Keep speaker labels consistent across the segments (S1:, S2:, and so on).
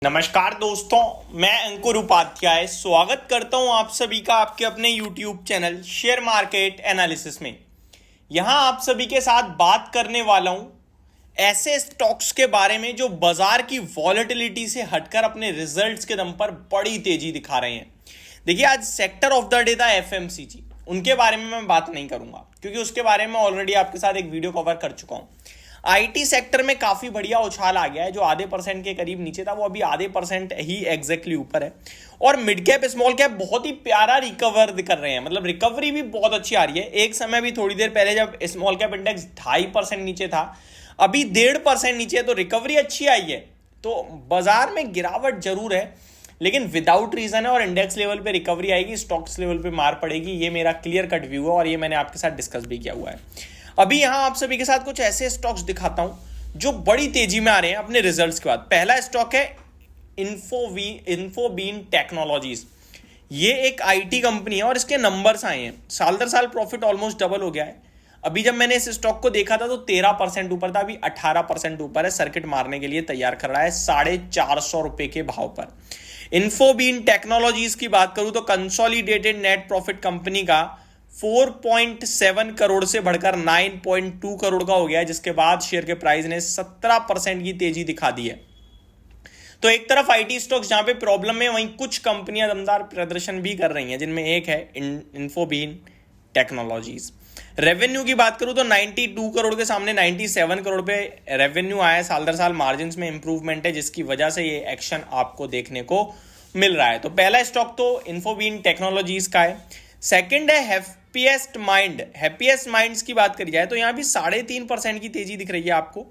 S1: नमस्कार दोस्तों, मैं अंकुर उपाध्याय स्वागत करता हूं आप सभी का आपके अपने YouTube channel share market analysis में। यहां आप सभी के साथ बात करने वाला हूं ऐसे स्टॉक्स के बारे में जो बाजार की वॉलेटिलिटी से हटकर अपने रिजल्ट्स के दम पर बड़ी तेजी दिखा रहे हैं। देखिए, आज सेक्टर ऑफ द डे था FMCG। उनके बारे में मैं बात नहीं करूंगा क्योंकि उसके बारे में ऑलरेडी आपके साथ एक वीडियो कवर कर चुका हूं। आईटी सेक्टर में काफी बढ़िया उछाल आ गया है। जो आधे % के करीब नीचे था वो अभी आधे % ही एग्जैक्टली ऊपर है। और मिड कैप स्मॉल कैप बहुत ही प्यारा रिकवर कर रहे हैं, मतलब रिकवरी भी बहुत अच्छी आ रही है। एक समय भी थोड़ी देर पहले जब स्मॉल कैप इंडेक्स 2.5% नीचे था, अभी 1.5% नीचे है, तो रिकवरी अच्छी आई है। तो बाजार में गिरावट जरूर है लेकिन विदाउट रीजन है और इंडेक्स लेवल पे रिकवरी आएगी, स्टॉक्स लेवल पे मार पड़ेगी। ये मेरा क्लियर कट व्यू है और ये मैंने आपके साथ डिस्कस भी किया हुआ है। अभी यहां आप सभी के साथ कुछ ऐसे स्टॉक्स दिखाता हूं जो बड़ी तेजी में आ रहे हैं अपने रिजल्ट्स के बाद। पहला स्टॉक है इन्फोबीन टेक्नोलॉजीज। ये एक आईटी कंपनी है और इसके नंबर्स आए हैं। साल दर साल प्रॉफिट ऑलमोस्ट डबल हो गया है। अभी जब मैंने इस स्टॉक को देखा था तो 13% ऊपर था, अभी 18% ऊपर है। सर्किट मारने के लिए तैयार कर रहा है 450 रुपए के भाव पर। इन्फोबीन टेक्नोलॉजीज की बात करूं तो कंसोलिडेटेड नेट प्रॉफिट कंपनी का 4.7 करोड़ से बढ़कर 9.2 करोड़ का हो गया है, जिसके बाद शेयर के प्राइस ने 17% की तेजी दिखा दी है। तो एक तरफ आईटी स्टॉक्स जहां पे प्रॉब्लम है, वहीं कुछ कंपनियां दमदार प्रदर्शन भी कर रही हैं, जिनमें एक है इन्फोबीन टेक्नोलॉजीज। रेवेन्यू की बात करूं तो 92 करोड़ के सामने 97 करोड़ पे रेवेन्यू आया है। साल दर साल मार्जिन में इंप्रूवमेंट है, जिसकी वजह से ये एक्शन आपको देखने को मिल रहा है। तो पहला स्टॉक तो इन्फोबीन टेक्नोलॉजीज का है। सेकंड है हैप्पीएस्ट माइंड। हैप्पीएस्ट माइंड्स की बात करी जाए तो यहां भी 3.5% की तेजी दिख रही है आपको।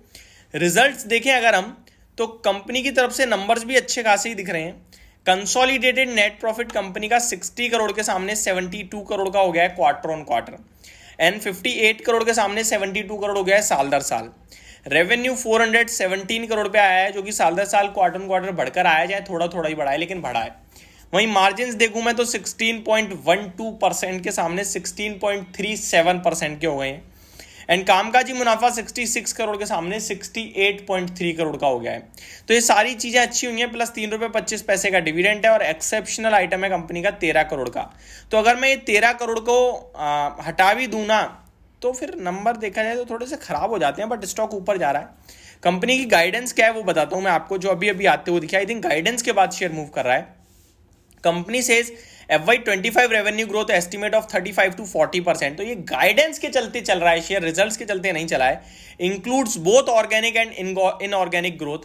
S1: रिजल्ट्स देखें अगर हम, तो कंपनी की तरफ से नंबर्स भी अच्छे खासे ही दिख रहे हैं। कंसोलिडेटेड नेट प्रॉफिट कंपनी का 60 करोड़ के सामने 72 करोड़ का हो गया है quarter on quarter, and 58 crore के सामने 72 करोड़ हो गया है साल दर साल। रेवेन्यू 417 करोड़ पे आया है, जो कि साल दर साल क्वार्टर ऑन क्वार्टर बढ़कर आया, जाए थोड़ा थोड़ा ही बढ़ा है लेकिन बढ़ा है। वहीं मार्जिन देखूं मैं तो 16.12% के सामने 16.37% के हो गए हैं, एंड कामकाजी मुनाफा 66 करोड़ के सामने 68.3 करोड़ का हो गया है। तो ये सारी चीजें अच्छी हुई हैं, प्लस 3 रुपये 25 पैसे का डिविडेंड है और एक्सेप्शनल आइटम है कंपनी का 13 करोड़ का। तो अगर मैं ये 13 करोड़ को हटा भी दूं ना, तो फिर नंबर देखा जाए तो थोड़े से खराब हो जाते हैं, बट स्टॉक ऊपर जा रहा है। कंपनी की गाइडेंस क्या है वो बताता हूं मैं आपको, जो अभी अभी आते हुए दिखा। आई थिंक गाइडेंस के बाद शेयर मूव कर रहा है। Company says FY25 revenue growth estimate of 35 to 40%। तो ये गाइडेंस के चलते चल रहा है शेयर, रिजल्ट्स के चलते नहीं चला है। Includes both organic and inorganic growth.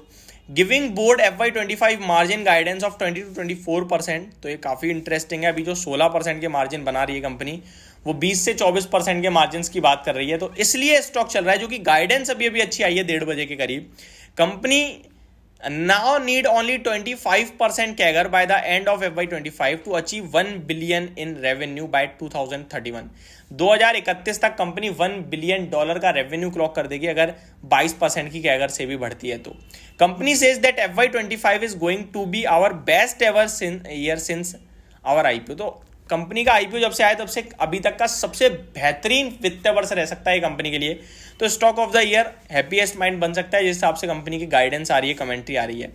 S1: Giving board FY25 margin guidance of 20 to 24%। तो ये काफी इंटरेस्टिंग है। अभी जो 16% के मार्जिन बना रही है कंपनी, वो 20 से 24% के मार्जिन की बात कर रही है। तो इसलिए स्टॉक चल रहा है, जो कि गाइडेंस अभी अभी अच्छी आई है 1:30 बजे के करीब। Company now need only 25% CAGR by the end of FY25 to achieve 1 billion in revenue by 2031। 2031 तक कंपनी $1 बिलियन का रेवेन्यू क्लॉक कर देगी अगर 22% की CAGR से भी बढ़ती है। तो company says that FY25 is going to be our best ever year since our IPO। तो कंपनी का IPO जब से आया तब से अभी तक का सबसे बेहतरीन वित्तीय वर्ष रह सकता है कंपनी के लिए। तो stock of the year happiest mind बन सकता है, जिस हिसाब से कंपनी की गाइडेंस आ रही है, कमेंट्री आ रही है।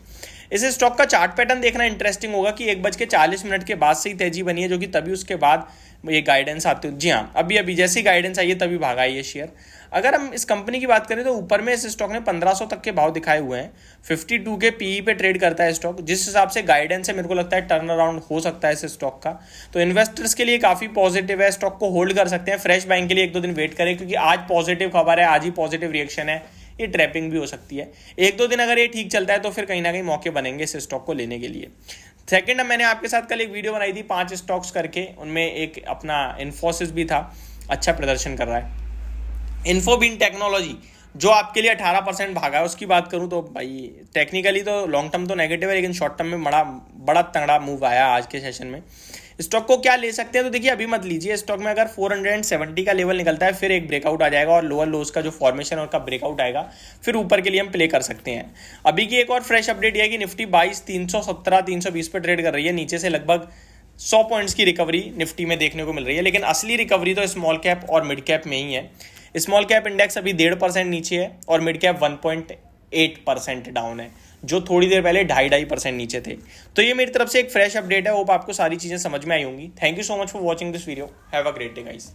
S1: इस स्टॉक का चार्ट पैटर्न देखना इंटरेस्टिंग होगा कि 1:40 के बाद से ही तेजी बनी है, जो कि तभी उसके बाद ये गाइडेंस आती है। जी हाँ, अभी अभी जैसी गाइडेंस आई है तभी भागा है ये शेयर। अगर हम इस कंपनी की बात करें तो ऊपर में इस स्टॉक ने 1500 तक के भाव दिखाए हुए हैं। 52 के पीई पे ट्रेड करता है स्टॉक। जिस हिसाब से गाइडेंस है, मेरे को लगता है टर्न अराउंड हो सकता है इस स्टॉक का। तो इन्वेस्टर्स के लिए काफी पॉजिटिव है, स्टॉक को होल्ड कर सकते हैं। फ्रेश बाइंग के लिए 1-2 दिन वेट करें, क्योंकि आज पॉजिटिव खबर है, आज ही पॉजिटिव रिएक्शन है। ये ट्रैपिंग भी हो सकती है। 1-2 दिन अगर ये ठीक चलता है तो फिर कहीं ना कहीं मौके बनेंगे इस स्टॉक को लेने के लिए। सेकंड, मैंने आपके साथ कल एक वीडियो बनाई थी 5 स्टॉक्स करके, उनमें एक अपना इन्फोसिस भी था, अच्छा प्रदर्शन कर रहा है। इन्फोबीन टेक्नोलॉजी जो आपके लिए 18% भागा है, उसकी बात करूं तो भाई टेक्निकली तो लॉन्ग टर्म तो नेगेटिव है, लेकिन शॉर्ट टर्म में बड़ा तगड़ा मूव आया आज के सेशन में। स्टॉक को क्या ले सकते हैं, तो देखिए अभी मत लीजिए। स्टॉक में अगर 470 का लेवल निकलता है, फिर एक ब्रेकआउट आ जाएगा और लोअर लोस का जो फॉर्मेशन और का ब्रेकआउट आएगा, फिर ऊपर के लिए हम प्ले कर सकते हैं। अभी की एक और फ्रेश अपडेट यह है कि निफ्टी 22,317-320 पे ट्रेड कर रही है। नीचे से लगभग 100 पॉइंट्स की रिकवरी निफ्टी में देखने को मिल रही है, लेकिन असली रिकवरी तो स्मॉल कैप और मिड कैप में ही है। स्मॉल कैप इंडेक्स अभी 1.5% नीचे है और मिड कैप 1.8% डाउन है। जो थोड़ी देर पहले 2.5% नीचे थे। तो ये मेरी तरफ से एक फ्रेश अपडेट है, होप आपको सारी चीज़ें समझ में आई होंगी। Thank you so much for watching this video, have a great day guys.